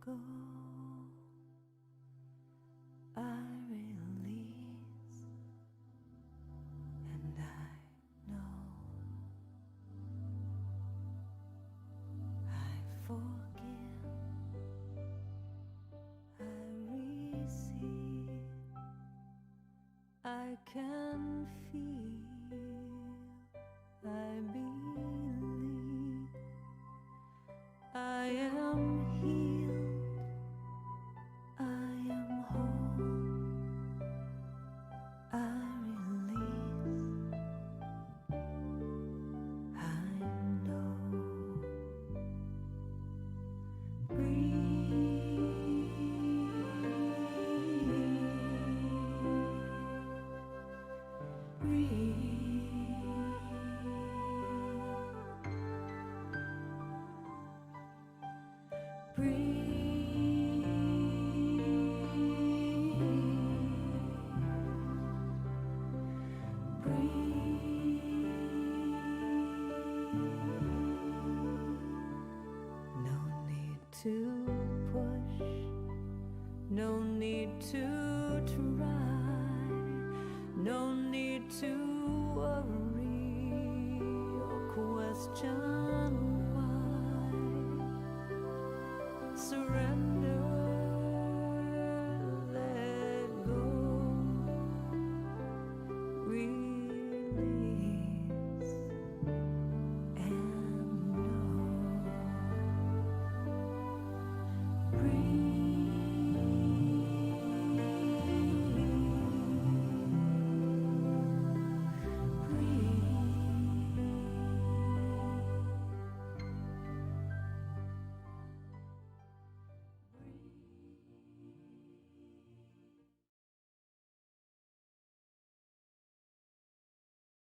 go, I release, and I know I forgive, I receive, I can feel, I believe, I am healed, I am whole, I release, I know. To push, no need to try, no need to worry or question why. Surrender, let go, release, and know.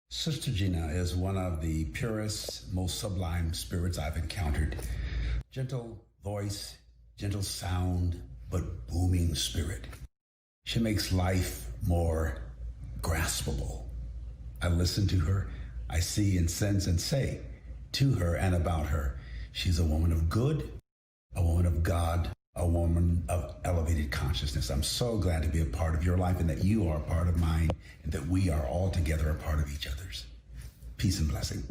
Sister Jenna is one of the purest, most sublime spirits I've encountered. Gentle voice, gentle sound, but booming spirit. She makes life more graspable. I listen to her, I see and sense and say to her and about her. She's a woman of good, a woman of God, a woman of elevated consciousness. I'm so glad to be a part of your life and that you are a part of mine and that we are all together a part of each other's. Peace and blessing.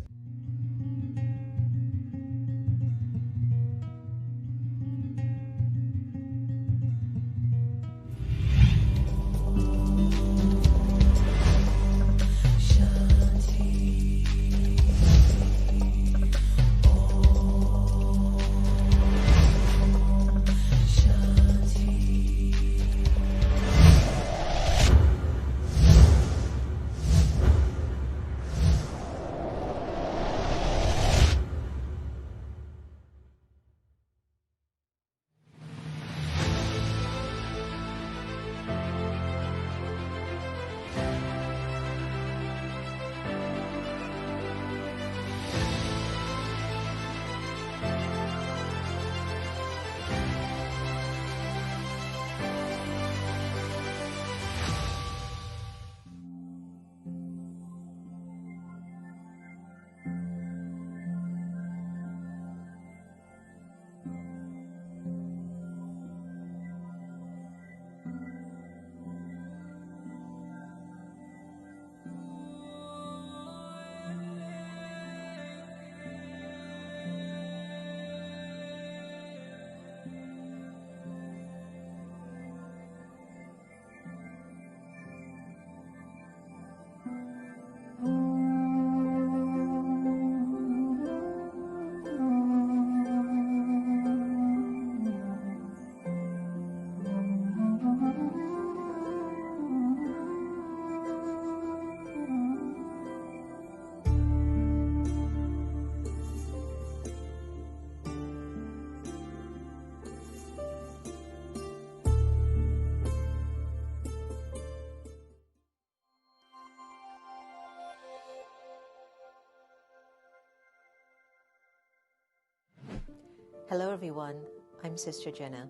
Hello everyone, I'm Sister Jenna.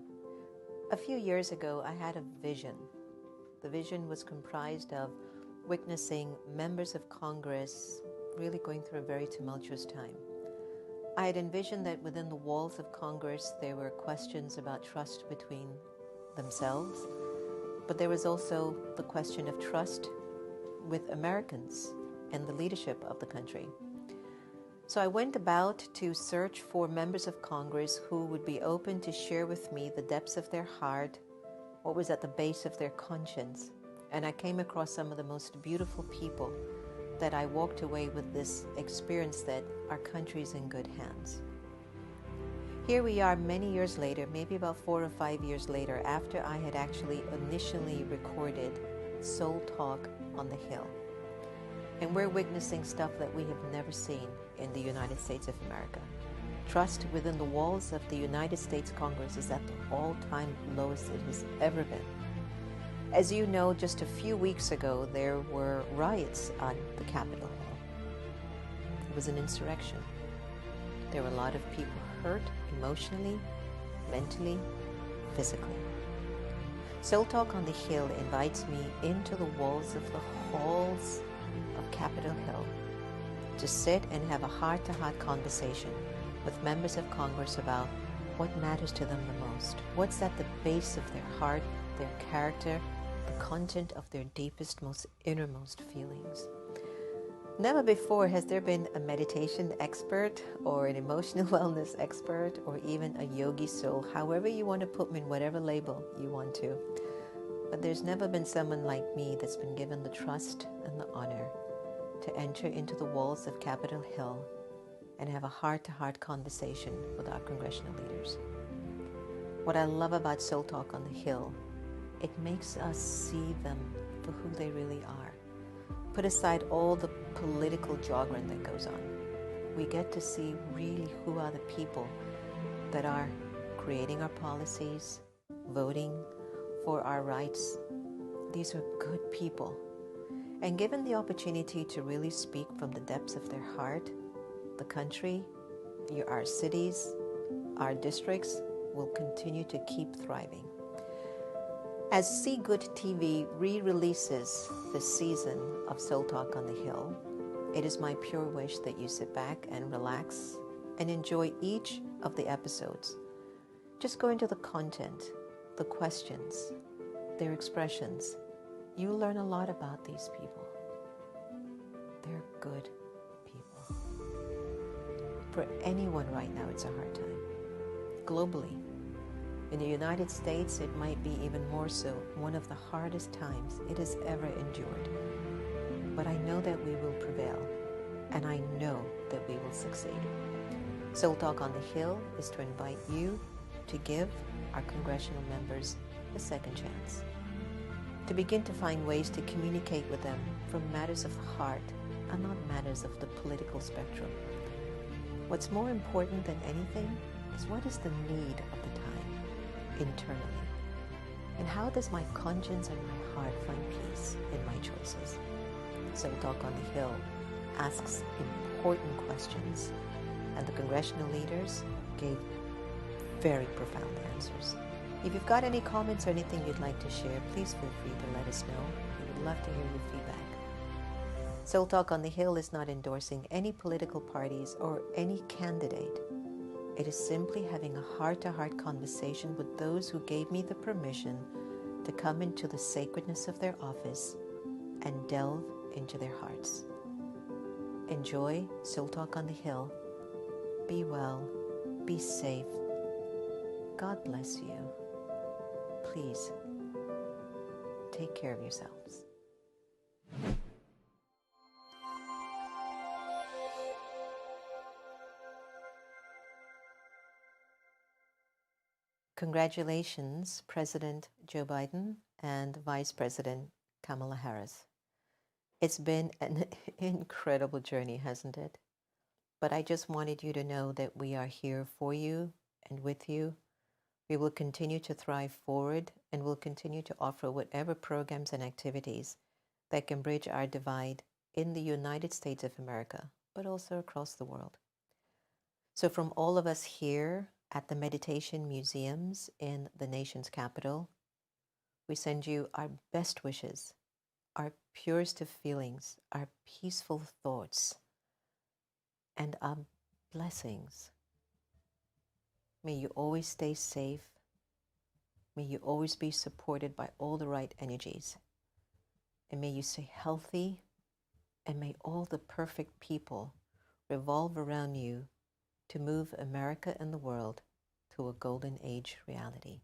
A few years ago I had a vision. The vision was comprised of witnessing members of Congress really going through a very tumultuous time. I had envisioned that within the walls of Congress there were questions about trust between themselves, but there was also the question of trust with Americans and the leadership of the country. So I went about to search for members of Congress who would be open to share with me the depths of their heart, what was at the base of their conscience. And I came across some of the most beautiful people that I walked away with this experience that our country is in good hands. Here we are many years later, maybe about 4 or 5 years later, after I had actually initially recorded Soul Talk on the Hill. And we're witnessing stuff that we have never seen in the United States of America. Trust within the walls of the United States Congress is at the all-time lowest it has ever been. As you know, just a few weeks ago, there were riots on the Capitol Hill. It was an insurrection. There were a lot of people hurt emotionally, mentally, physically. Soul Talk on the Hill invites me into the walls of the halls of Capitol Hill to sit and have a heart-to-heart conversation with members of Congress about what matters to them the most, what's at the base of their heart, their character, the content of their deepest, most innermost feelings. Never before has there been a meditation expert or an emotional wellness expert or even a yogi soul, however you want to put me in whatever label you want to. But there's never been someone like me that's been given the trust and the honor to enter into the walls of Capitol Hill and have a heart-to-heart conversation with our congressional leaders. What I love about Soul Talk on the Hill, it makes us see them for who they really are. Put aside all the political jargon that goes on. We get to see really who are the people that are creating our policies, voting for our rights. These are good people. And given the opportunity to really speak from the depths of their heart, the country, our cities, our districts will continue to keep thriving. As See Good TV re-releases this season of Soul Talk on the Hill, it is my pure wish that you sit back and relax and enjoy each of the episodes. Just go into the content, the questions, their expressions. You learn a lot about these people. They're good people. For anyone right now, it's a hard time. Globally, in the United States, it might be even more so, one of the hardest times it has ever endured. But I know that we will prevail, and I know that we will succeed. Soul Talk on the Hill is to invite you to give our congressional members a second chance, to begin to find ways to communicate with them from matters of the heart and not matters of the political spectrum. What's more important than anything is what is the need of the time internally, and how does my conscience and my heart find peace in my choices? Soul Talk on the Hill asks important questions, and the congressional leaders gave very profound answers. If you've got any comments or anything you'd like to share, please feel free to let us know. We would love to hear your feedback. Soul Talk on the Hill is not endorsing any political parties or any candidate. It is simply having a heart-to-heart conversation with those who gave me the permission to come into the sacredness of their office and delve into their hearts. Enjoy Soul Talk on the Hill. Be well. Be safe. God bless you. Please, take care of yourselves. Congratulations, President Joe Biden and Vice President Kamala Harris. It's been an incredible journey, hasn't it? But I just wanted you to know that we are here for you and with you. We will continue to thrive forward and will continue to offer whatever programs and activities that can bridge our divide in the United States of America, but also across the world. So from all of us here at the meditation museums in the nation's capital, we send you our best wishes, our purest of feelings, our peaceful thoughts, and a blessings. May you always stay safe. May you always be supported by all the right energies. And may you stay healthy. And may all the perfect people revolve around you to move America and the world to a golden age reality.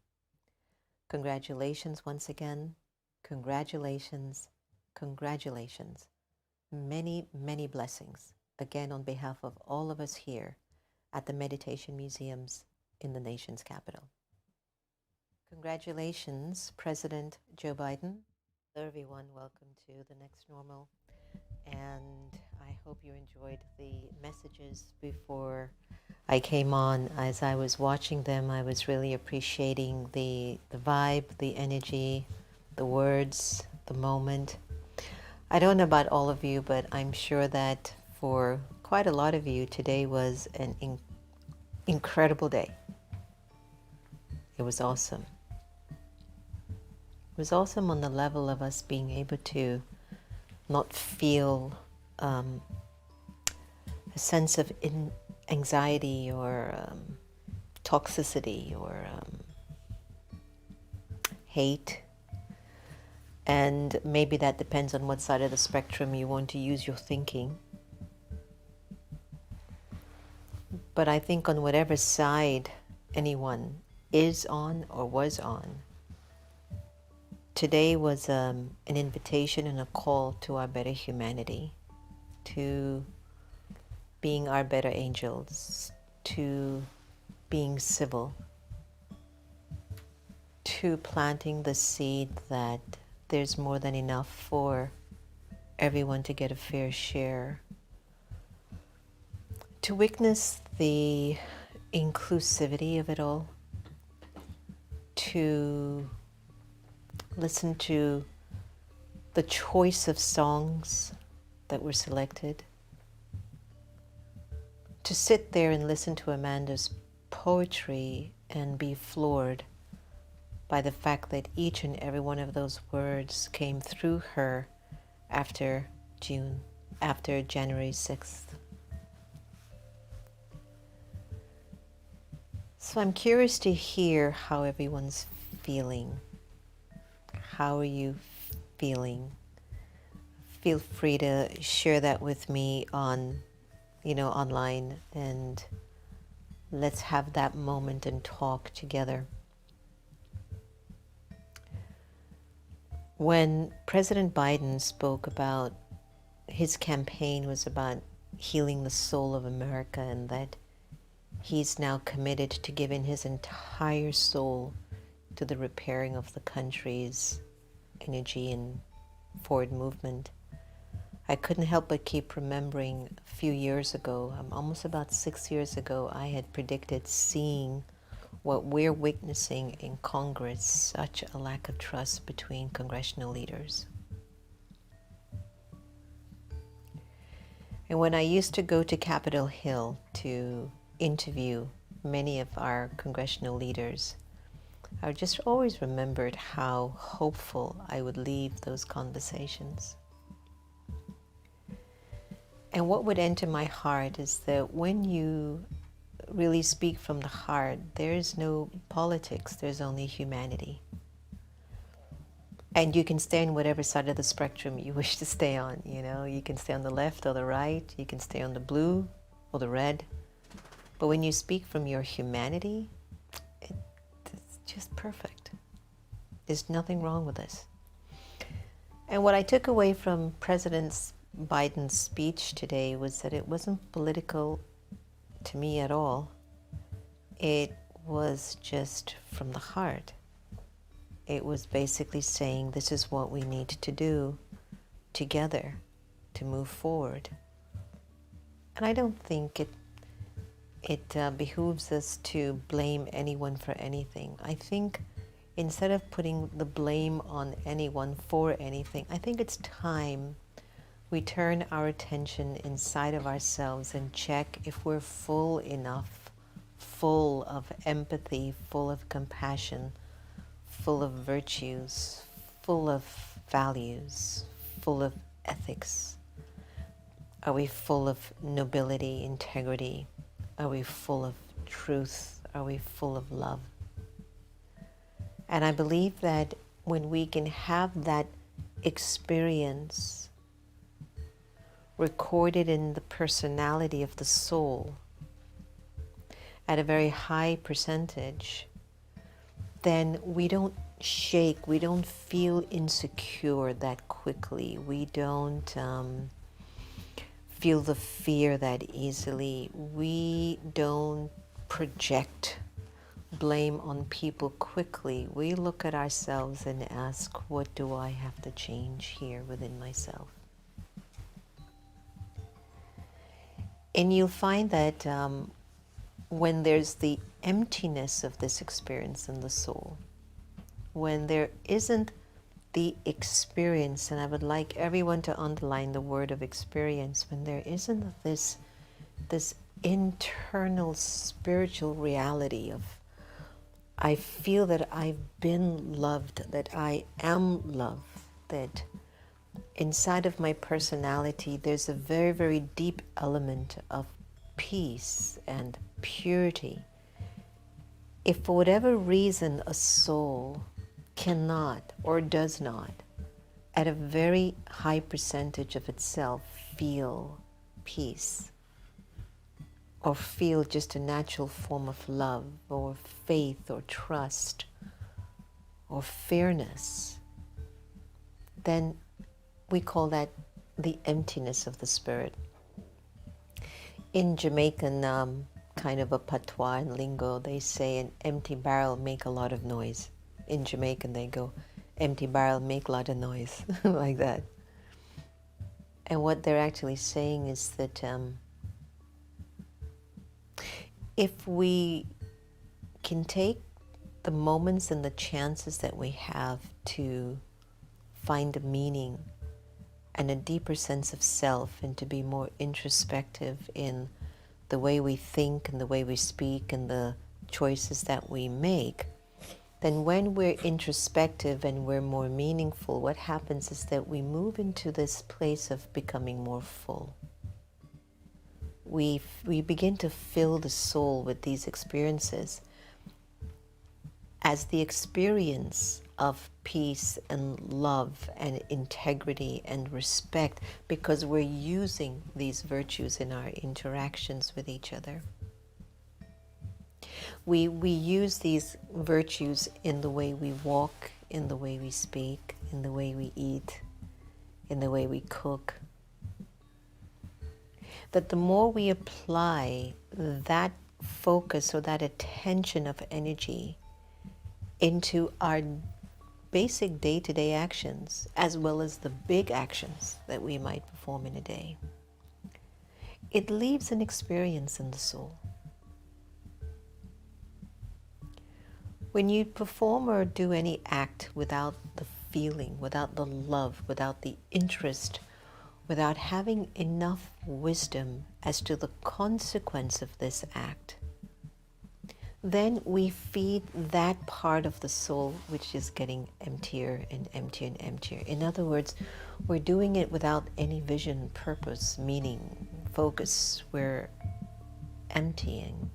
Congratulations once again. Congratulations. Congratulations. Many, many blessings. Again, on behalf of all of us here at the Meditation Museums in the nation's capital. Congratulations, President Joe Biden. Hello, everyone. Welcome to The Next Normal. And I hope you enjoyed the messages before I came on. As I was watching them, I was really appreciating the vibe, the energy, the words, the moment. I don't know about all of you, but I'm sure that for quite a lot of you, today was an incredible day. It was awesome. It was awesome on the level of us being able to not feel a sense of anxiety or toxicity or hate. And maybe that depends on what side of the spectrum you want to use your thinking. But I think on whatever side anyone is on or was on, today was an invitation and a call to our better humanity, to being our better angels, to being civil, to planting the seed that there's more than enough for everyone to get a fair share, to witness the inclusivity of it all, to listen to the choice of songs that were selected, to sit there and listen to Amanda's poetry and be floored by the fact that each and every one of those words came through her after January 6th. So I'm curious to hear how everyone's feeling. How are you feeling? Feel free to share that with me online, and let's have that moment and talk together. When President Biden spoke about his campaign was about healing the soul of America, and that he's now committed to giving his entire soul to the repairing of the country's energy and forward movement, I couldn't help but keep remembering a few years ago, almost about 6 years ago, I had predicted seeing what we're witnessing in Congress, such a lack of trust between congressional leaders. And when I used to go to Capitol Hill to interview many of our congressional leaders, I just always remembered how hopeful I would leave those conversations. And what would enter my heart is that when you really speak from the heart, there is no politics, there's only humanity. And you can stay on whatever side of the spectrum you wish to stay on, You can stay on the left or the right, you can stay on the blue or the red. But when you speak from your humanity, it's just perfect. There's nothing wrong with this. And what I took away from President Biden's speech today was that it wasn't political to me at all. It was just from the heart. It was basically saying this is what we need to do together to move forward. And I don't think it behooves us to blame anyone for anything. I think instead of putting the blame on anyone for anything, I think it's time we turn our attention inside of ourselves and check if we're full enough, full of empathy, full of compassion, full of virtues, full of values, full of ethics. Are we full of nobility, integrity, Are we full of truth? Are we full of love? And I believe that when we can have that experience recorded in the personality of the soul at a very high percentage, then we don't shake, we don't feel insecure that quickly, we don't feel the fear that easily, we don't project blame on people quickly. We look at ourselves and ask, what do I have to change here within myself? And you'll find that when there's the emptiness of this experience in the soul, when there isn't the experience, and I would like everyone to underline the word of experience, when there isn't this internal spiritual reality of, I feel that I've been loved, that I am love, that inside of my personality there's a very, very deep element of peace and purity. If for whatever reason a soul cannot or does not, at a very high percentage of itself, feel peace, or feel just a natural form of love, or faith, or trust, or fairness, then we call that the emptiness of the spirit. In Jamaican kind of a patois and lingo, they say an empty barrel make a lot of noise. In Jamaican they go, empty barrel make a lot of noise, like that. And what they're actually saying is that if we can take the moments and the chances that we have to find a meaning and a deeper sense of self, and to be more introspective in the way we think and the way we speak and the choices that we make, then when we're introspective and we're more meaningful, what happens is that we move into this place of becoming more full. We begin to fill the soul with these experiences as the experience of peace and love and integrity and respect, because we're using these virtues in our interactions with each other. We use these virtues in the way we walk, in the way we speak, in the way we eat, in the way we cook. That the more we apply that focus or that attention of energy into our basic day-to-day actions, as well as the big actions that we might perform in a day, it leaves an experience in the soul. When you perform or do any act without the feeling, without the love, without the interest, without having enough wisdom as to the consequence of this act, then we feed that part of the soul which is getting emptier and emptier and emptier. In other words, we're doing it without any vision, purpose, meaning, focus. We're emptying.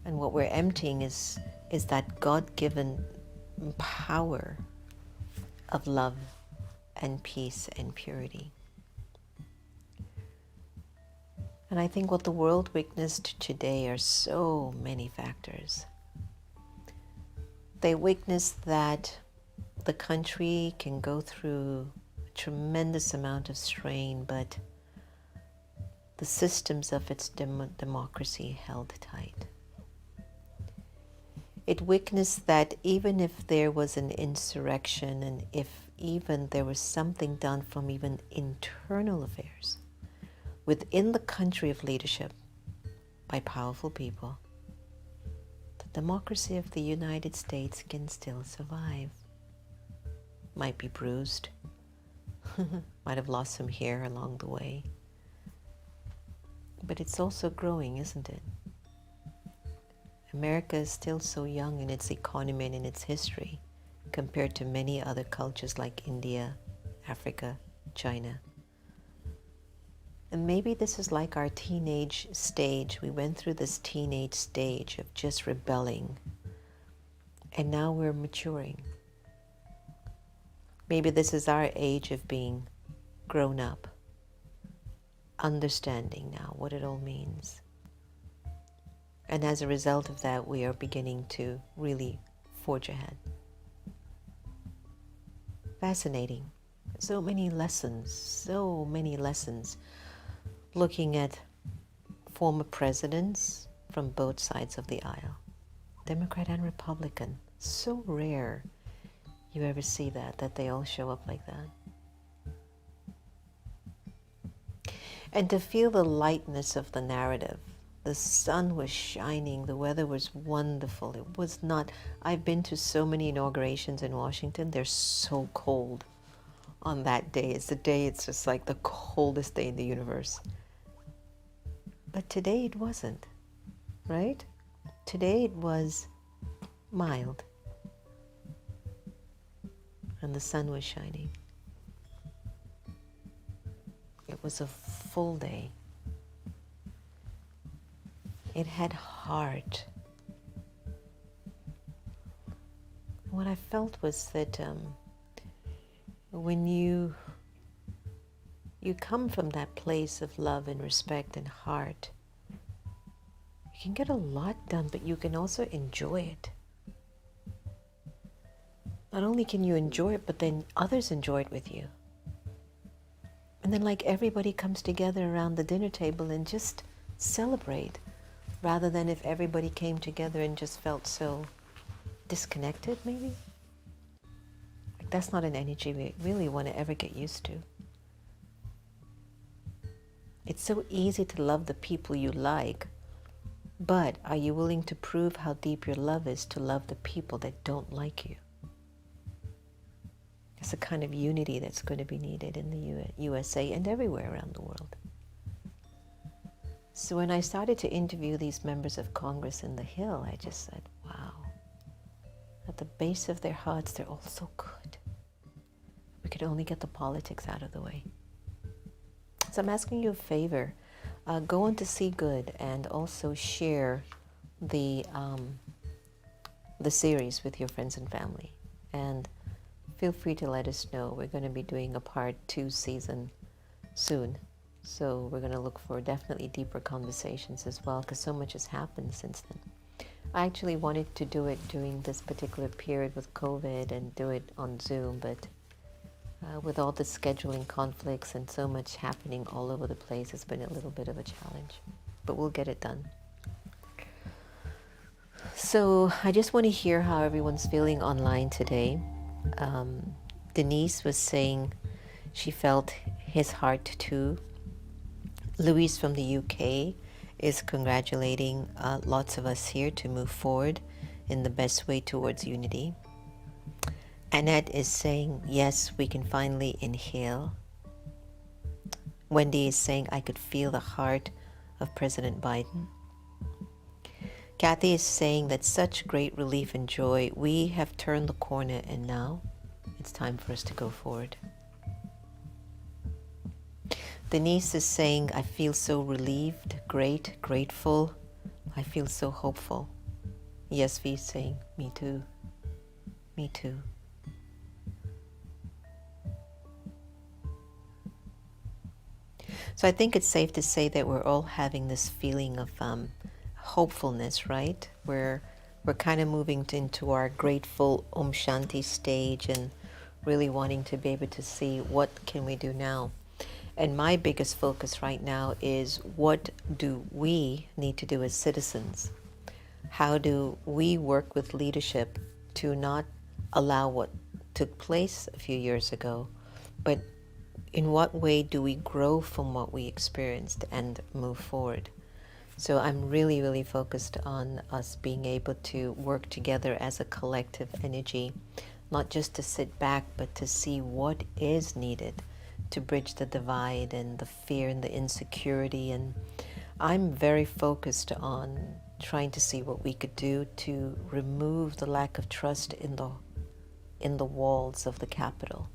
And what we're emptying is that God-given power of love and peace and purity. And I think what the world witnessed today are so many factors. They witnessed that the country can go through a tremendous amount of strain, but the systems of its democracy held tight. It witnessed that even if there was an insurrection, and if even there was something done from even internal affairs within the country of leadership by powerful people, the democracy of the United States can still survive. Might be bruised, might have lost some hair along the way, but it's also growing, isn't it? America is still so young in its economy and in its history compared to many other cultures like India, Africa, China. And maybe this is like our teenage stage. We went through this teenage stage of just rebelling, and now we're maturing. Maybe this is our age of being grown up, understanding now what it all means. And as a result of that, we are beginning to really forge ahead. Fascinating. So many lessons, looking at former presidents from both sides of the aisle, Democrat and Republican. So rare you ever see that they all show up like that. And to feel the lightness of the narrative. The sun was shining, the weather was wonderful. It was not, I've been to so many inaugurations in Washington, they're so cold on that day. It's just like the coldest day in the universe. But today it wasn't, right? Today it was mild. And the sun was shining. It was a full day. It had heart. What I felt was that when you come from that place of love and respect and heart, you can get a lot done, but you can also enjoy it. Not only can you enjoy it, but then others enjoy it with you. And then like everybody comes together around the dinner table and just celebrate, rather than if everybody came together and just felt so disconnected, maybe. Like that's not an energy we really want to ever get used to. It's so easy to love the people you like, but are you willing to prove how deep your love is to love the people that don't like you? It's a kind of unity that's going to be needed in the USA and everywhere around the world. So when I started to interview these members of Congress in the Hill, I just said, wow, at the base of their hearts, they're all so good. We could only get the politics out of the way. So I'm asking you a favor. Go on to See Good and also share the series with your friends and family. And feel free to let us know. We're going to be doing a part 2 season soon. So we're going to look for definitely deeper conversations as well, because so much has happened since then. I actually wanted to do it during this particular period with COVID and do it on Zoom, but with all the scheduling conflicts and so much happening all over the place, it's been a little bit of a challenge. But we'll get it done. So I just want to hear how everyone's feeling online today. Denise was saying she felt his heart too. Louise from the UK is congratulating lots of us here to move forward in the best way towards unity. Annette is saying, yes, we can finally inhale. Wendy is saying, I could feel the heart of President Biden. Kathy is saying that such great relief and joy. We have turned the corner and now it's time for us to go forward. Denise is saying, I feel so relieved, grateful. I feel so hopeful. Yes, V is saying, me too. Me too. So I think it's safe to say that we're all having this feeling of hopefulness, right? We're kind of moving into our grateful Om Shanti stage and really wanting to be able to see what can we do now. And my biggest focus right now is what do we need to do as citizens? How do we work with leadership to not allow what took place a few years ago, but in what way do we grow from what we experienced and move forward? So I'm really, really focused on us being able to work together as a collective energy, not just to sit back, but to see what is needed to bridge the divide and the fear and the insecurity. And I'm very focused on trying to see what we could do to remove the lack of trust in the walls of the Capitol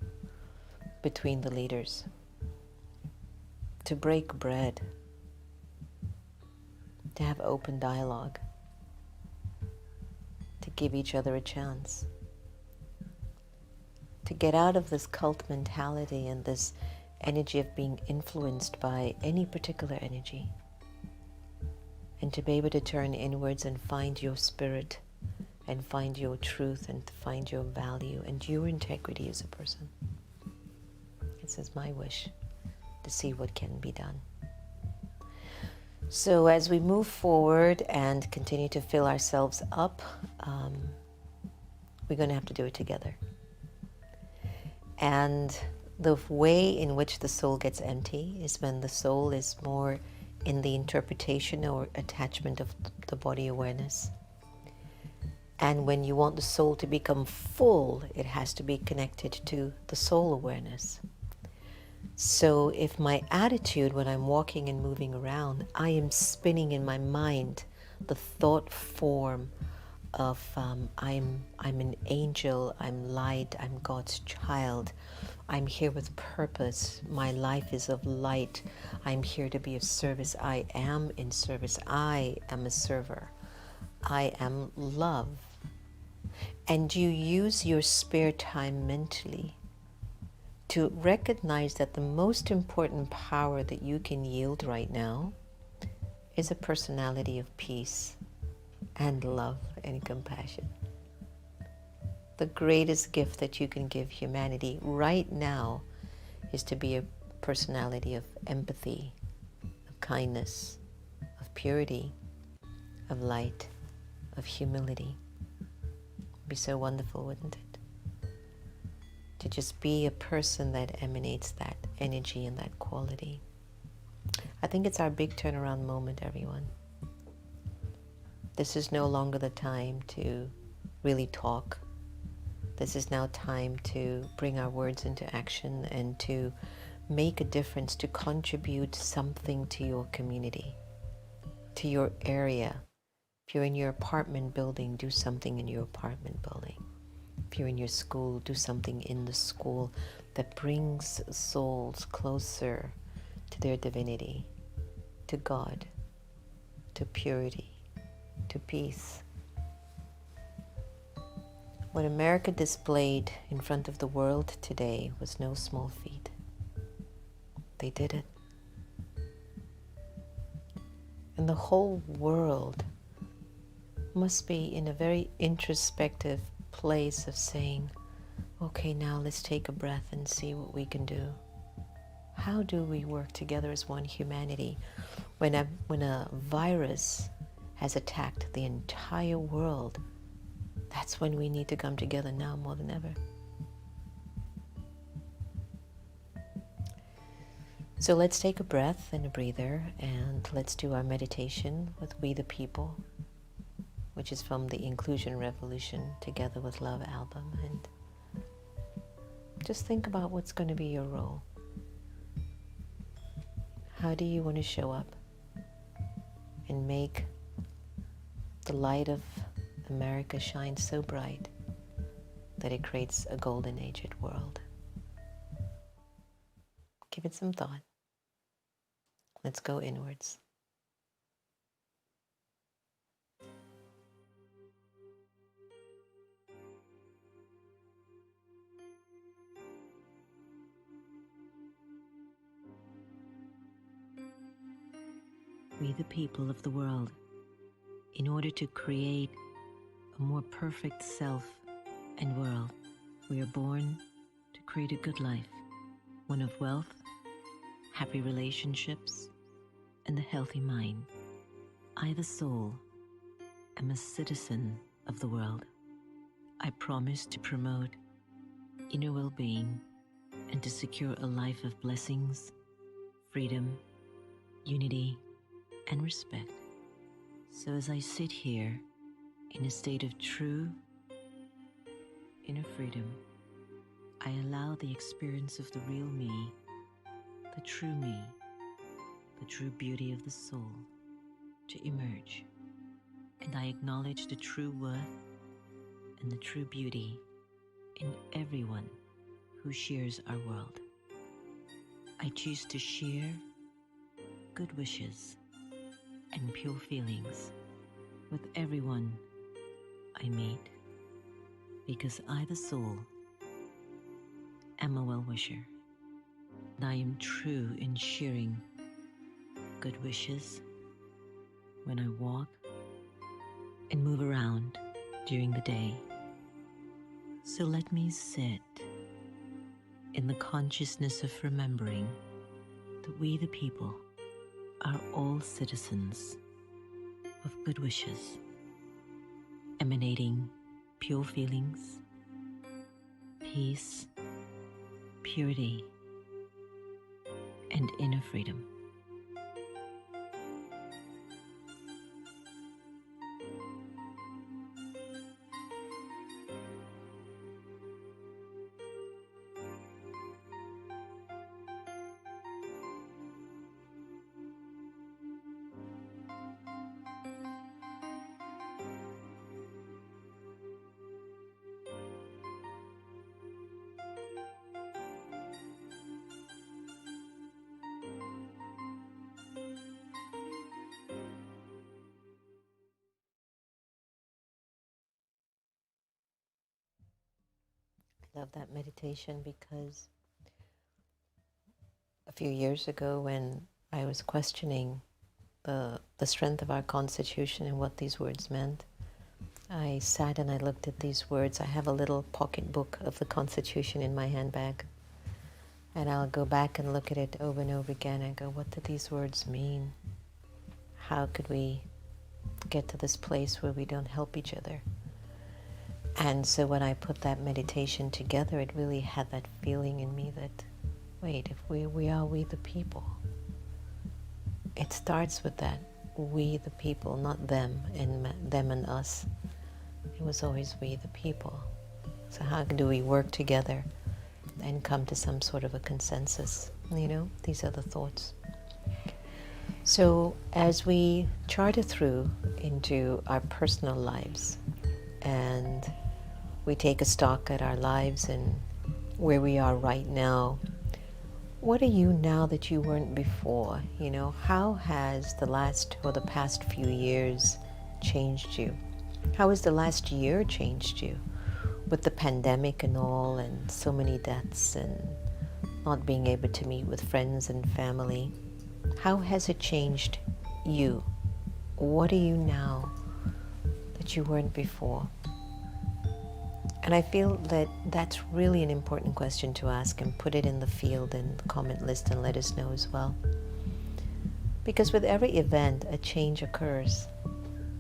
between the leaders. to break bread, to have open dialogue, to give each other a chance, to get out of this cult mentality and this energy of being influenced by any particular energy, and to be able to turn inwards and find your spirit and find your truth and find your value and your integrity as a person. This is my wish, to see what can be done. So as we move forward and continue to fill ourselves up, we're going to have to do it together. And the way in which the soul gets empty is when the soul is more in the interpretation or attachment of the body awareness. And when you want the soul to become full, it has to be connected to the soul awareness. So if my attitude when I'm walking and moving around, I am spinning in my mind the thought form of I'm an angel, I'm light, I'm God's child, I'm here with purpose, my life is of light, I'm here to be of service, I am in service, I am a server, I am love. And you use your spare time mentally to recognize that the most important power that you can yield right now is a personality of peace and love and compassion. The greatest gift that you can give humanity right now is to be a personality of empathy, of kindness, of purity, of light, of humility. It'd be so wonderful, wouldn't it? To just be a person that emanates that energy and that quality. I think it's our big turnaround moment, everyone. This is no longer the time to really talk. This is now time to bring our words into action and to make a difference, to contribute something to your community, to your area. If you're in your apartment building, do something in your apartment building. If you're in your school, do something in the school that brings souls closer to their divinity, to God, to purity, to peace. What America displayed in front of the world today was no small feat. They did it. And the whole world must be in a very introspective place of saying, okay, now let's take a breath and see what we can do. How do we work together as one humanity when a virus has attacked the entire world? That's when we need to come together now more than ever. So let's take a breath and a breather, and let's do our meditation with We the People, which is from the Inclusion Revolution Together with Love album. And just think about what's going to be your role. How do you want to show up and make the light of America shine so bright that it creates a golden aged world? Give it some thought. Let's go inwards. We the people of the world, in order to create a more perfect self and world, we are born to create a good life, one of wealth, happy relationships, and a healthy mind. I, the soul, am a citizen of the world. I promise to promote inner well-being and to secure a life of blessings, freedom, unity, and respect. So as I sit here in a state of true inner freedom, I allow the experience of the real me, the true me, the true beauty of the soul to emerge. And I acknowledge the true worth and the true beauty in everyone who shares our world. I choose to share good wishes and pure feelings with everyone I meet, because I, the soul, am a well-wisher, and I am true in sharing good wishes when I walk and move around during the day. So let me sit in the consciousness of remembering that we, the people, are all citizens of good wishes, emanating pure feelings, peace, purity, and inner freedom. I love that meditation because a few years ago when I was questioning the strength of our Constitution and what these words meant, I sat and I looked at these words. I have a little pocket book of the Constitution in my handbag, and I'll go back and look at it over and over again and go, what do these words mean? How could we get to this place where we don't help each other? And so when I put that meditation together, it really had that feeling in me that, wait, if we are we the people. It starts with that, we the people, not them and us. It was always we the people. So how do we work together and come to some sort of a consensus? You know, these are the thoughts. So as we charter through into our personal lives and we take a stock at our lives and where we are right now, what are you now that you weren't before? You know, how has the past few years changed you? How has the last year changed you? With the pandemic and all, and so many deaths, and not being able to meet with friends and family, how has it changed you? What are you now that you weren't before? And I feel that that's really an important question to ask, and put it in the field and the comment list and let us know as well. Because with every event, a change occurs.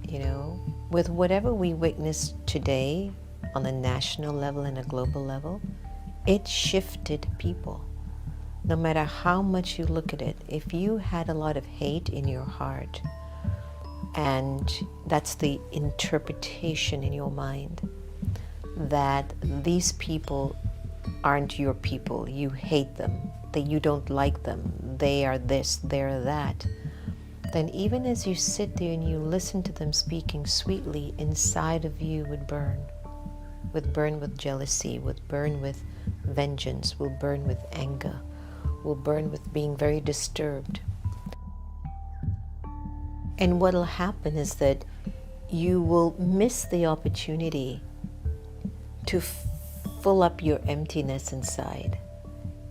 You know, with whatever we witness today on a national level and a global level, it shifted people. No matter how much you look at it, if you had a lot of hate in your heart, and that's the interpretation in your mind, that these people aren't your people, you hate them, that you don't like them, they are this, they're that, then even as you sit there and you listen to them speaking sweetly, inside of you would burn with jealousy, would burn with vengeance, will burn with anger, will burn with being very disturbed. And what will happen is that you will miss the opportunity to fill up your emptiness inside.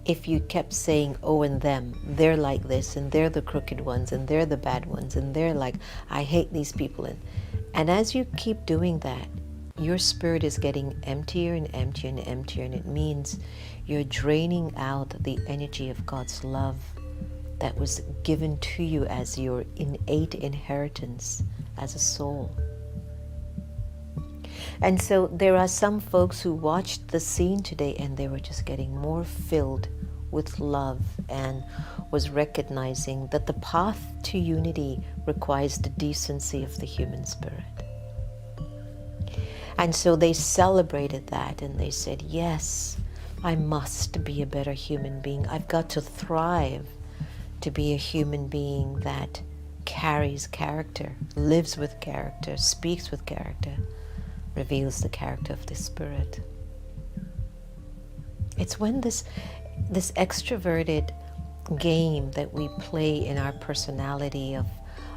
If you kept saying, oh, and them, they're like this, and they're the crooked ones, and they're the bad ones, and they're like, I hate these people. And as you keep doing that, your spirit is getting emptier and emptier and emptier, and it means you're draining out the energy of God's love that was given to you as your innate inheritance as a soul. And so there are some folks who watched the scene today and they were just getting more filled with love and was recognizing that the path to unity requires the decency of the human spirit. And so they celebrated that and they said, yes, I must be a better human being. I've got to thrive to be a human being that carries character, lives with character, speaks with character, reveals the character of the Spirit. It's when this extroverted game that we play in our personality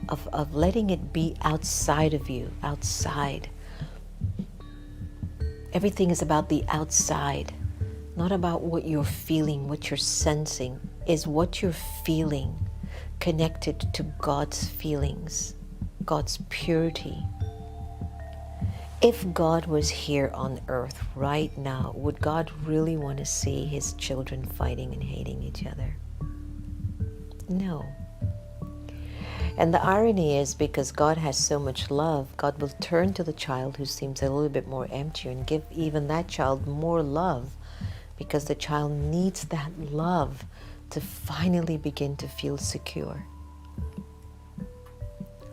of letting it be outside of you, outside. Everything is about the outside, not about what you're feeling, what you're sensing. Is what you're feeling connected to God's feelings, God's purity? If God was here on earth right now, would God really want to see his children fighting and hating each other? No. And the irony is, because God has so much love, God will turn to the child who seems a little bit more empty and give even that child more love, because the child needs that love to finally begin to feel secure.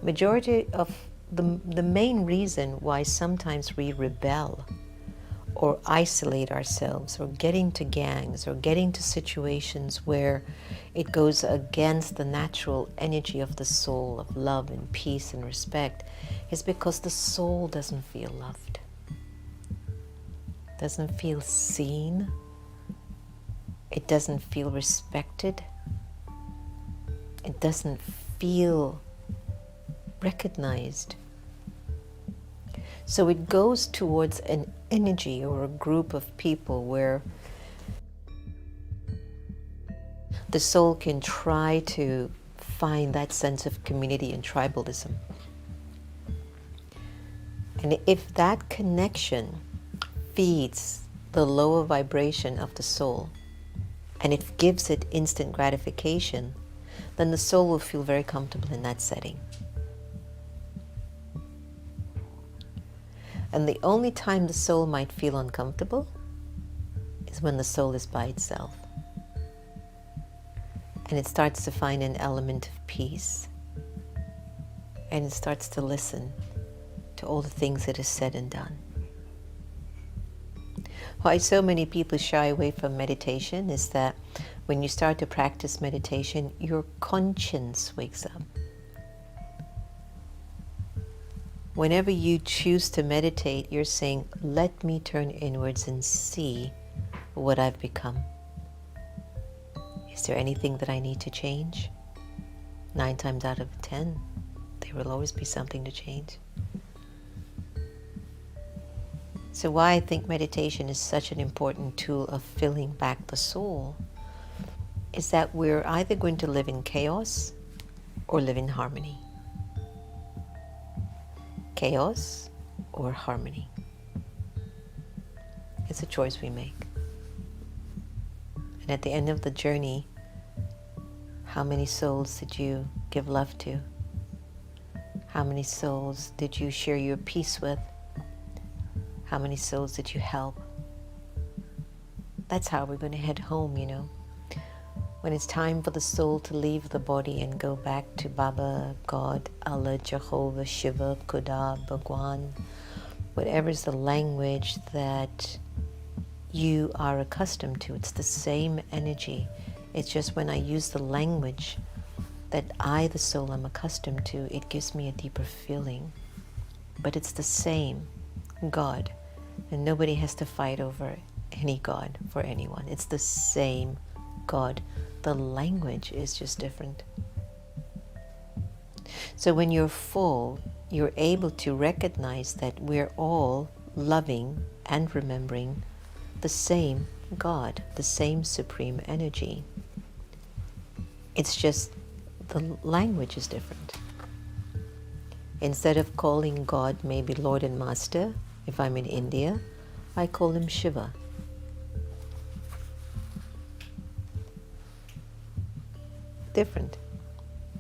Majority of the main reason why sometimes we rebel or isolate ourselves or get into gangs or get into situations where it goes against the natural energy of the soul of love and peace and respect is because the soul doesn't feel loved, doesn't feel seen, it doesn't feel respected, it doesn't feel recognized. So it goes towards an energy or a group of people where the soul can try to find that sense of community and tribalism. And if that connection feeds the lower vibration of the soul, and it gives it instant gratification, then the soul will feel very comfortable in that setting. And the only time the soul might feel uncomfortable is when the soul is by itself. And it starts to find an element of peace. And it starts to listen to all the things that is said and done. Why so many people shy away from meditation is that when you start to practice meditation, your conscience wakes up. Whenever you choose to meditate, you're saying, let me turn inwards and see what I've become. Is there anything that I need to change? 9 times out of 10, there will always be something to change. So why I think meditation is such an important tool of filling back the soul is that we're either going to live in chaos or live in harmony. Chaos or harmony. It's a choice we make. And at the end of the journey, how many souls did you give love to? How many souls did you share your peace with? How many souls did you help? That's how we're going to head home, you know. When it's time for the soul to leave the body and go back to Baba, God, Allah, Jehovah, Shiva, Khuda, Bhagwan, whatever's the language that you are accustomed to, it's the same energy. It's just when I use the language that I, the soul, am accustomed to, it gives me a deeper feeling. But it's the same God, and nobody has to fight over any God for anyone. It's the same God. The language is just different. So when you're full, you're able to recognize that we're all loving and remembering the same God, the same supreme energy. It's just the language is different. Instead of calling God maybe Lord and Master, if I'm in India, I call him Shiva. Different,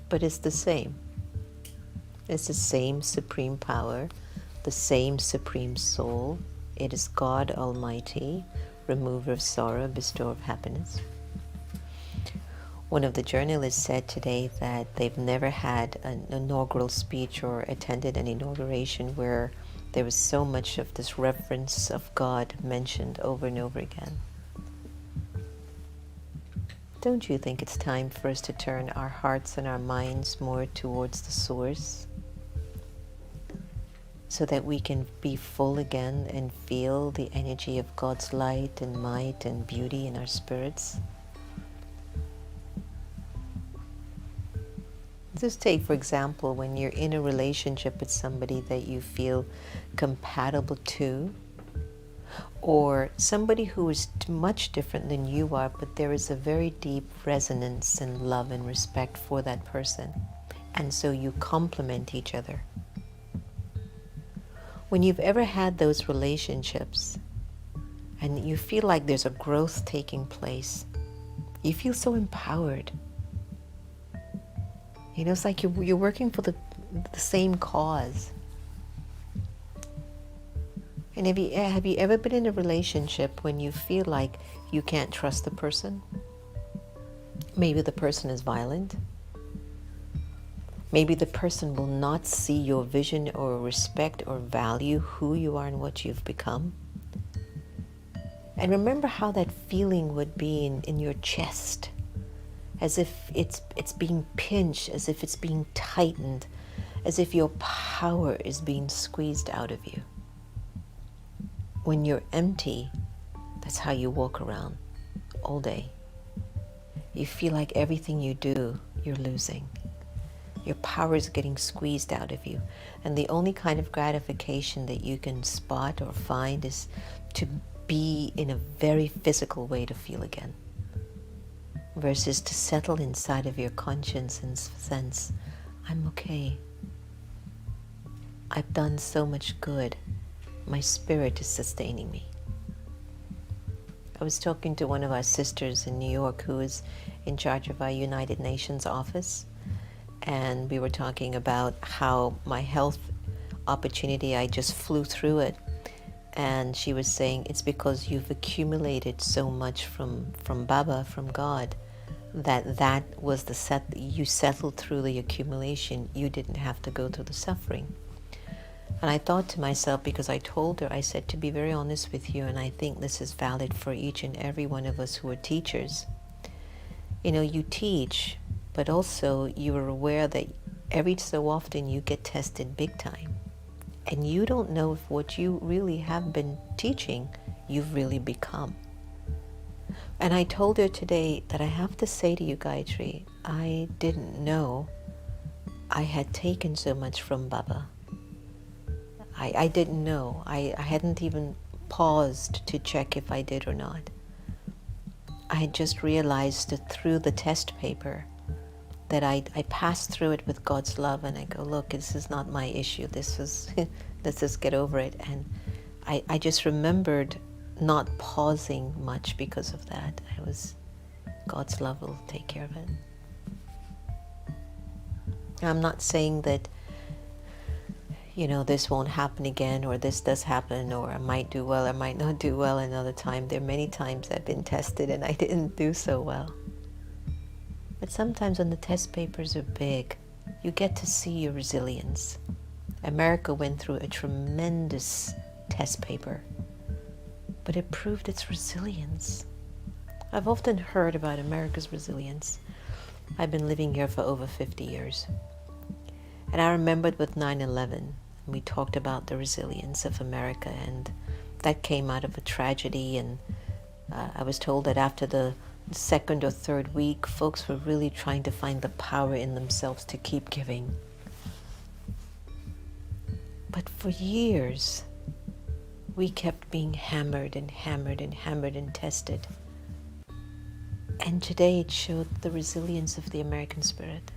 but it's the same. It's the same supreme power, the same supreme soul. It is God Almighty, remover of sorrow, bestower of happiness. One of the journalists said today that they've never had an inaugural speech or attended an inauguration where there was so much of this reverence of God mentioned over and over again. Don't you think it's time for us to turn our hearts and our minds more towards the source so that we can be full again and feel the energy of God's light and might and beauty in our spirits? Just take, for example, when you're in a relationship with somebody that you feel compatible to, or somebody who is much different than you are, but there is a very deep resonance and love and respect for that person. And so you complement each other. When you've ever had those relationships and you feel like there's a growth taking place, you feel so empowered. You know, it's like you're working for the same cause. And have you ever been in a relationship when you feel like you can't trust the person? Maybe the person is violent. Maybe the person will not see your vision or respect or value who you are and what you've become. And remember how that feeling would be in your chest, as if it's being pinched, as if it's being tightened, as if your power is being squeezed out of you. When you're empty, that's how you walk around all day. You feel like everything you do, you're losing. Your power is getting squeezed out of you. And the only kind of gratification that you can spot or find is to be in a very physical way to feel again, versus to settle inside of your conscience and sense, I'm okay. I've done so much good. My spirit is sustaining me. I was talking to one of our sisters in New York who is in charge of our United Nations office, and we were talking about how my health opportunity, I just flew through it. And she was saying, it's because you've accumulated so much from Baba, from God, that was you settled through the accumulation. You didn't have to go through the suffering. And I thought to myself, because I told her, I said, to be very honest with you, and I think this is valid for each and every one of us who are teachers. You know, you teach, but also you are aware that every so often you get tested big time. And you don't know if what you really have been teaching, you've really become. And I told her today that I have to say to you, Gayatri, I didn't know I had taken so much from Baba. I didn't know. I hadn't even paused to check if I did or not. I had just realized that through the test paper that I passed through it with God's love, and I go, look, this is not my issue. Let's just get over it. And I just remembered not pausing much because of that. God's love will take care of it. I'm not saying that, you know, this won't happen again, or this does happen, or I might do well, I might not do well another time. There are many times I've been tested and I didn't do so well. But sometimes when the test papers are big, you get to see your resilience. America went through a tremendous test paper, but it proved its resilience. I've often heard about America's resilience. I've been living here for over 50 years. And I remembered with 9/11, we talked about the resilience of America, and that came out of a tragedy. And I was told that after the second or third week, folks were really trying to find the power in themselves to keep giving. But for years, we kept being hammered and hammered and hammered and tested. And today it showed the resilience of the American spirit.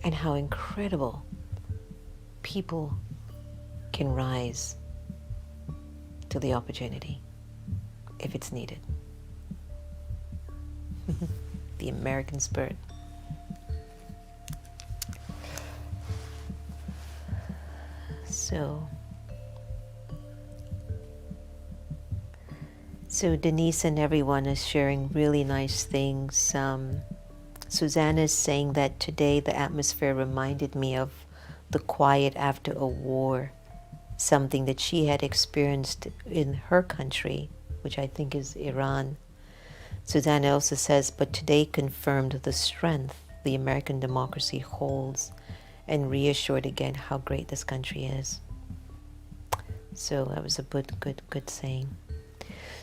And how incredible people can rise to the opportunity if it's needed. The American spirit. So Denise and everyone is sharing really nice things. Susanna is saying that today the atmosphere reminded me of the quiet after a war, something that she had experienced in her country, which I think is Iran. Susanna also says, but today confirmed the strength the American democracy holds and reassured again how great this country is. So that was a good saying.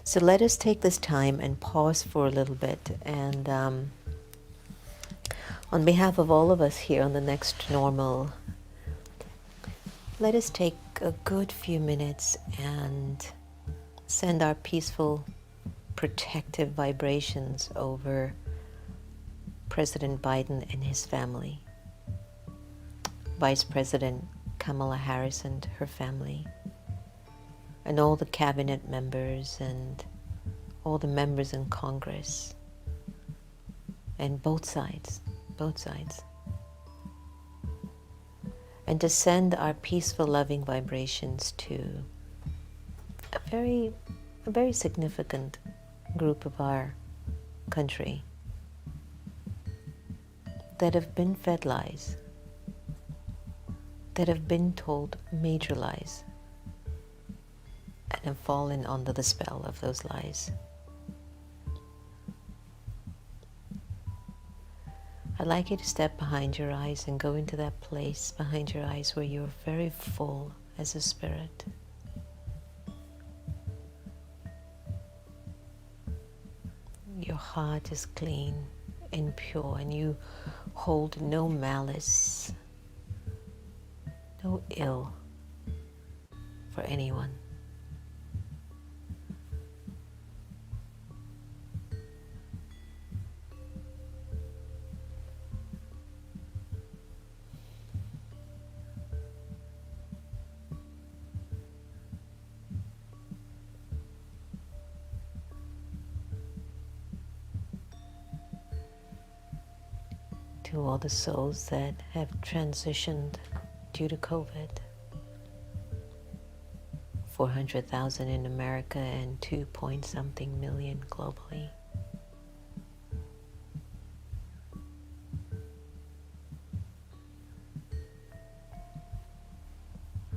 So let us take this time and pause for a little bit. And on behalf of all of us here on The Next Normal, let us take a good few minutes and send our peaceful, protective vibrations over President Biden and his family, Vice President Kamala Harris and her family, and all the cabinet members and all the members in Congress, and both sides. And to send our peaceful, loving vibrations to a very significant group of our country that have been fed lies, that have been told major lies, and have fallen under the spell of those lies. I'd like you to step behind your eyes and go into that place behind your eyes where you're very full as a spirit. Your heart is clean and pure, and you hold no malice, no ill for anyone. To all the souls that have transitioned due to COVID, 400,000 in America and 2-point-something million globally.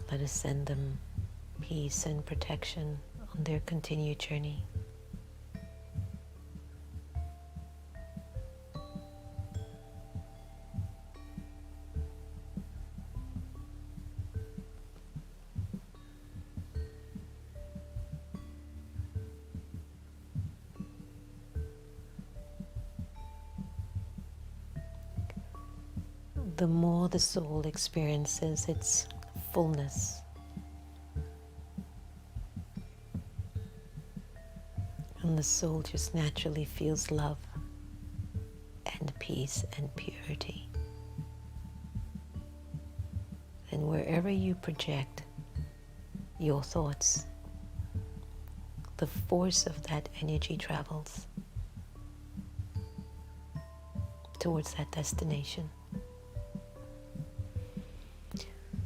Let us send them peace and protection on their continued journey. The more the soul experiences its fullness, and the soul just naturally feels love and peace and purity, and wherever you project your thoughts, the force of that energy travels towards that destination.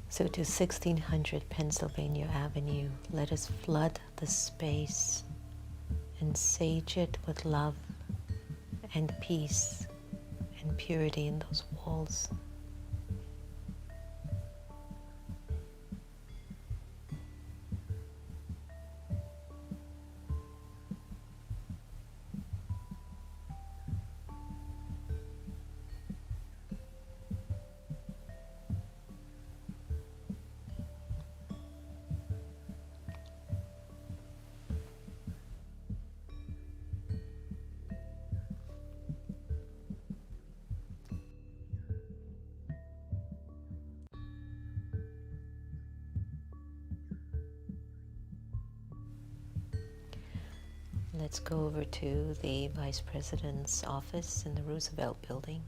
So to 1600 Pennsylvania Avenue, let us flood the space and sage it with love and peace and purity in those walls. Let's go over to the Vice President's office in the Roosevelt Building.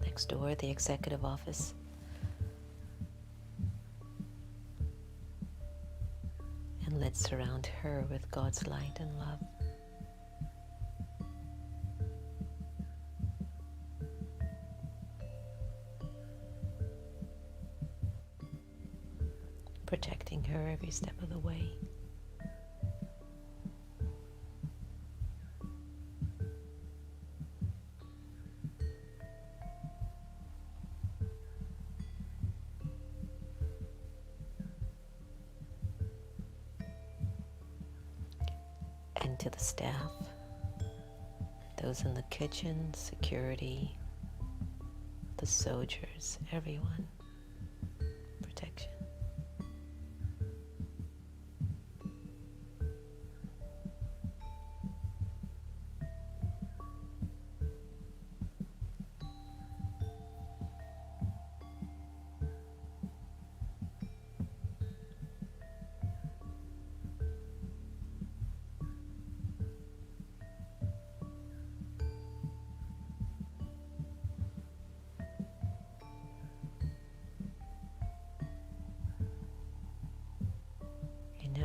Next door, the Executive Office. And let's surround her with God's light and love. Protecting her every step of the way. And to the staff, those in the kitchen, security, the soldiers, everyone, protection.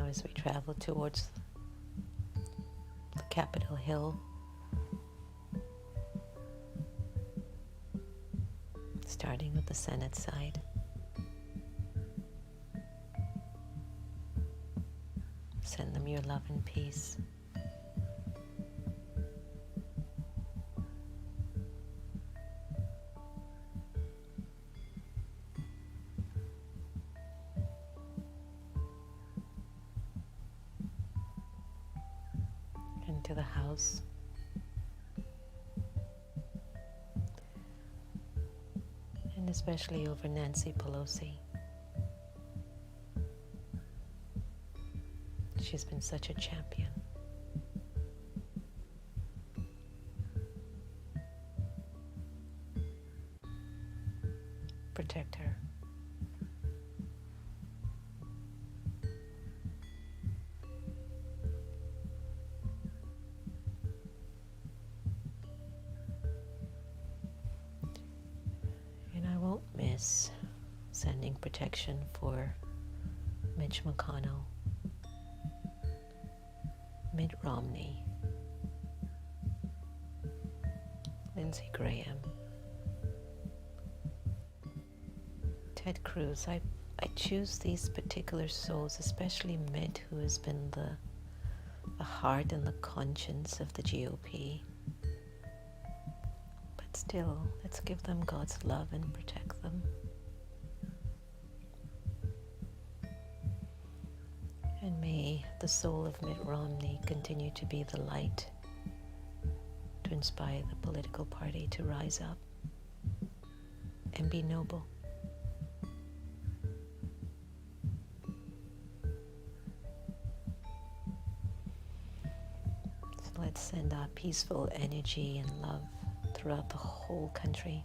as we travel towards the Capitol Hill, starting with the Senate side. Send them your love and peace. Into the House. And especially over Nancy Pelosi. She's been such a champion. Protect her. And I won't miss sending protection for Mitch McConnell, Mitt Romney, Lindsey Graham, Ted Cruz. I choose these particular souls, especially Mitt, who has been the heart and the conscience of the GOP. But still, let's give them God's love and protect them. And may the soul of Mitt Romney continue to be the light to inspire the political party to rise up and be noble. So let's send our peaceful energy and love throughout the whole country.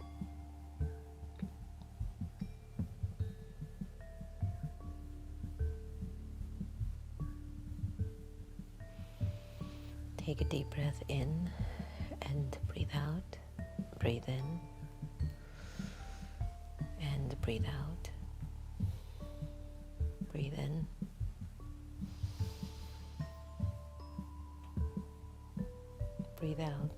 Take a deep breath in and breathe out. Breathe in and breathe out. Breathe in. Breathe out.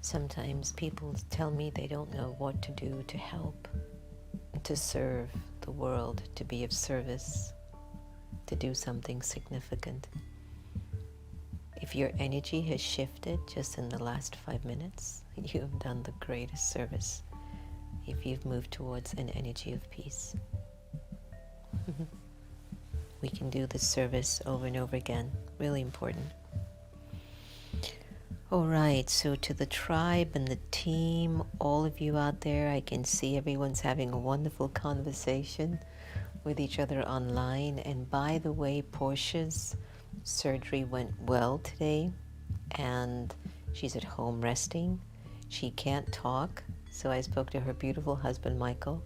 Sometimes people tell me they don't know what to do to help, to serve the world, to be of service, to do something significant. If your energy has shifted just in the last 5 minutes, you have done the greatest service if you've moved towards an energy of peace. We can do this service over and over again. Really important. All right, so to the tribe and the team, all of you out there, I can see everyone's having a wonderful conversation with each other online. And by the way, Portia's surgery went well today, and she's at home resting. She can't talk, so I spoke to her beautiful husband, Michael,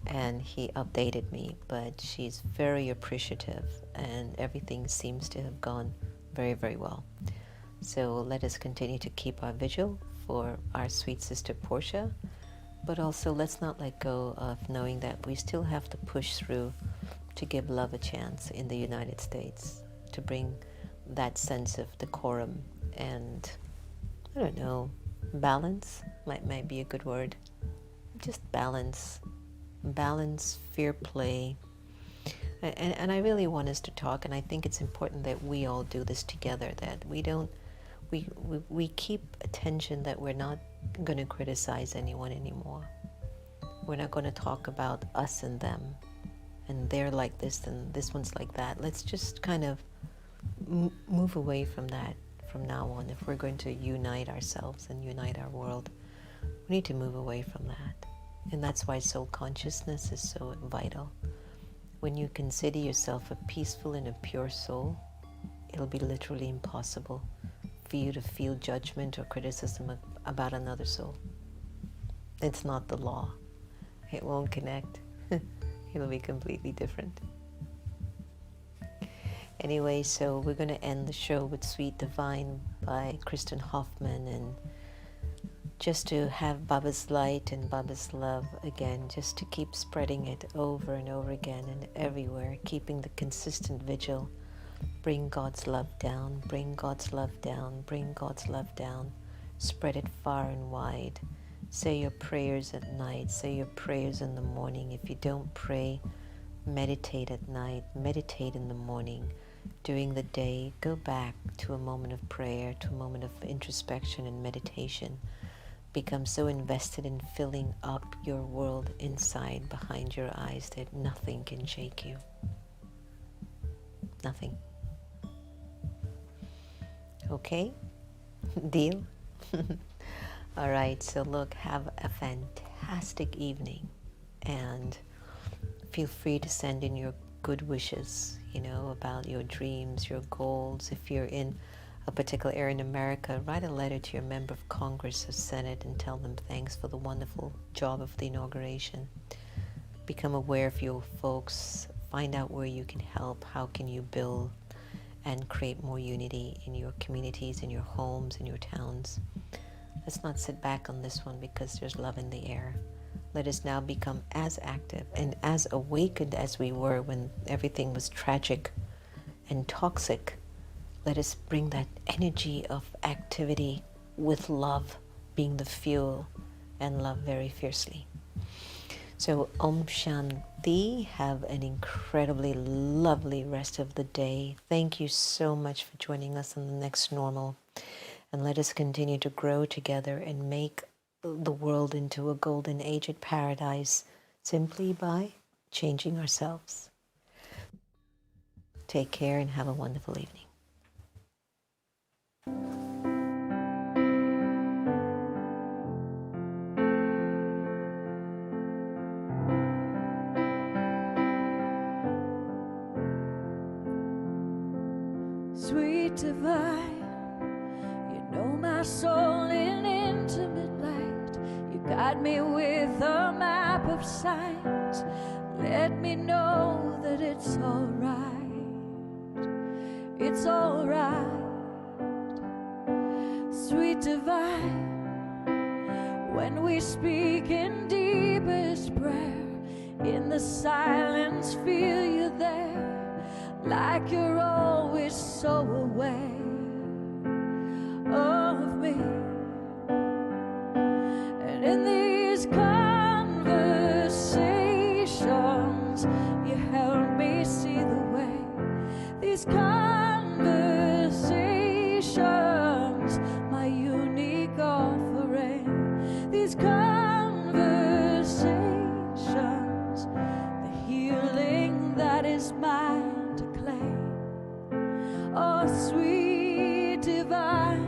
and he updated me, but she's very appreciative, and everything seems to have gone very, very well. So let us continue to keep our vigil for our sweet sister Portia, but also let's not let go of knowing that we still have to push through to give love a chance in the United States, to bring that sense of decorum and, I don't know, balance might be a good word. Just balance, fair play. And I really want us to talk, and I think it's important that we all do this together, that we keep attention that we're not going to criticize anyone anymore. We're not going to talk about us and them, and they're like this and this one's like that. Let's just kind of move away from that from now on. If we're going to unite ourselves and unite our world, we need to move away from that. And that's why soul consciousness is so vital. When you consider yourself a peaceful and a pure soul, it'll be literally impossible for you to feel judgment or criticism about another soul. It's not the law. It won't connect. It'll be completely different. Anyway, so we're going to end the show with Sweet Divine by Kristen Hoffman, and just to have Baba's light and Baba's love again, just to keep spreading it over and over again and everywhere, keeping the consistent vigil. Bring God's love down, bring God's love down, bring God's love down. Spread it far and wide. Say your prayers at night, say your prayers in the morning. If you don't pray, meditate at night, meditate in the morning. During the day, go back to a moment of prayer, to a moment of introspection and meditation. Become so invested in filling up your world inside, behind your eyes, that nothing can shake you. Nothing. Okay? Deal? All right, so look, have a fantastic evening, and feel free to send in your good wishes, about your dreams, your goals. If you're in a particular area in America, write a letter to your member of Congress or Senate and tell them thanks for the wonderful job of the inauguration. Become aware of your folks, find out where you can help, how can you build and create more unity in your communities, in your homes, in your towns. Let's not sit back on this one because there's love in the air. Let us now become as active and as awakened as we were when everything was tragic and toxic. Let us bring that energy of activity with love being the fuel, and love very fiercely. So Om Shanti. Have an incredibly lovely rest of the day. Thank you so much for joining us on the next normal. And let us continue to grow together and make the world into a golden aged paradise simply by changing ourselves. Take care and have a wonderful evening. Sweet divine, you know my soul in intimate light. You guide me with a map of signs. Let me know that it's alright. It's alright. Sweet divine, when we speak in deepest prayer, in the silence feel you there. Like you're always so aware of me. And in these conversations, you help me see the way. These conversations, my unique offering. These conversations, the healing that is mine. Oh, sweet divine,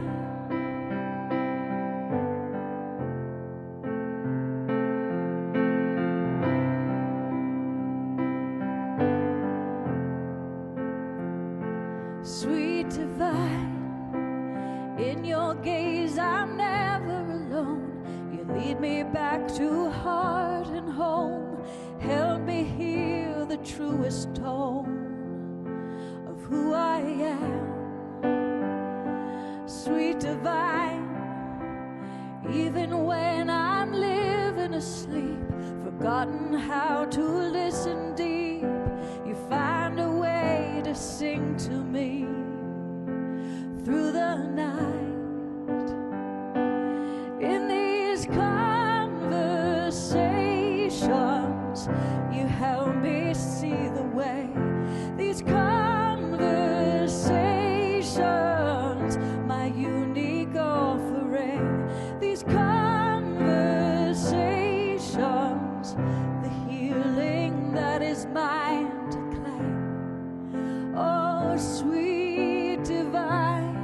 sweet divine, in your gaze I'm never alone. You lead me back to heart and home. Help me hear the truest tone of who I am. Sweet divine, even when I'm living asleep, forgotten how to listen deep, you find a way to sing to me through the night. In these conversations, you help me see the way. These conversations, my unique offering. These conversations, the healing that is mine to claim. Oh, sweet divine,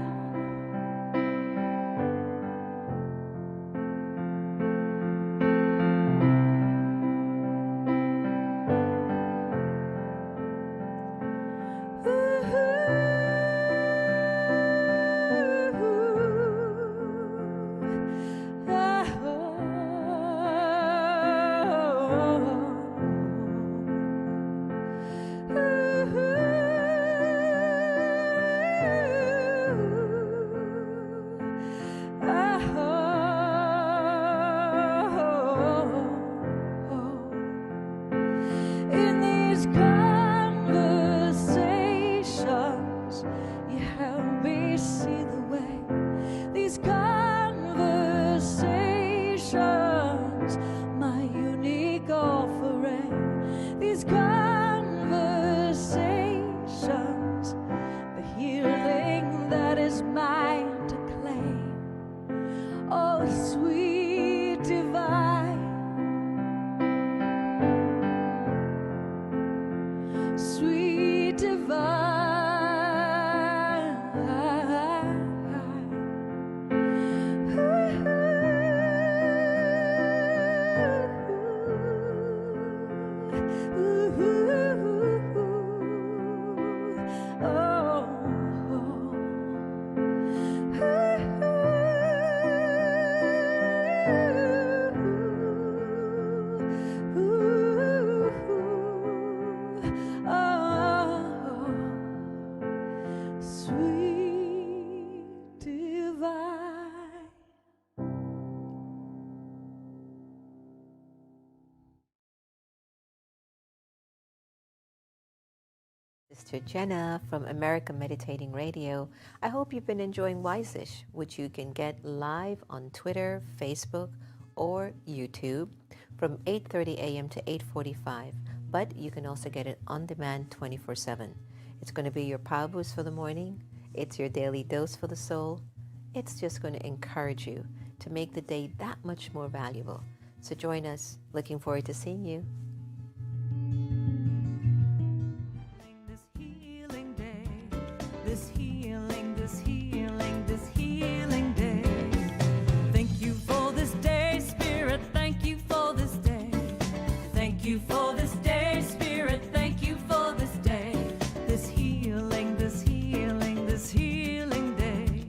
Sister Jenna from America Meditating Radio. I hope you've been enjoying Wise-ish, which you can get live on Twitter, Facebook, or YouTube from 8:30 a.m. to 8:45. But you can also get it on demand 24/7. It's going to be your power boost for the morning. It's your daily dose for the soul. It's just going to encourage you to make the day that much more valuable. So join us. Looking forward to seeing you. This healing day, this healing, this healing, this healing day. Thank you for this day, Spirit. Thank you for this day. Thank you for this day, Spirit. Thank you for this day. This healing, this healing, this healing day.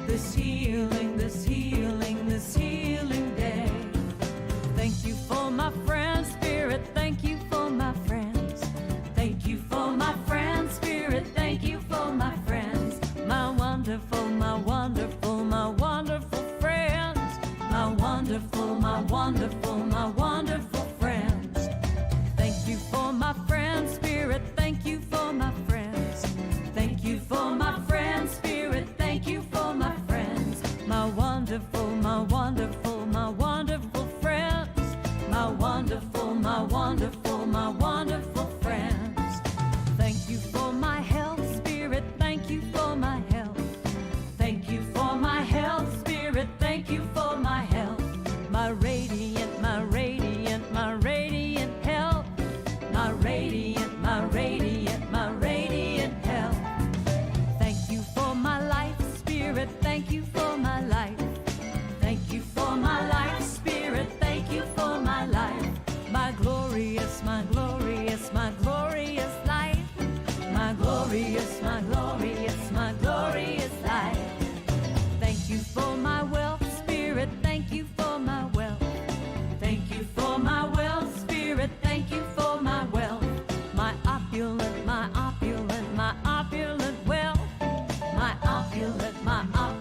This healing, this healing, this healing day. Thank you for my friends, Spirit. Thank you for my friends. Thank you for my friends, Spirit. Thank you for my friends. My wonderful, my wonderful, my wonderful friends. My wonderful, my wonderful, my wonderful friends. Thank you for my friends, Spirit. Thank you for my friends. Thank you for my friends, Spirit. Thank you for my friends. My wonderful, my wonderful, my wonderful friends. My wonderful, my wonderful, my wonderful friends. Thank you for my health, Spirit. Thank you for my health. Thank you for my health, Spirit. Thank you for my health. My radiant, my radiant, my radiant health. My radiant, my radiant, my radiant health. Thank you for my life, Spirit. Thank you for my life. Thank you for my life, Spirit. Thank you for my life. My glorious, my glorious, my glorious life. My glorious, my glorious, my glorious life. Thank you for my wealth, Spirit. Thank you for my wealth. Thank you for my wealth, Spirit. Thank you for my wealth. My opulent, my opulent, my opulent wealth. My opulent, my opulent.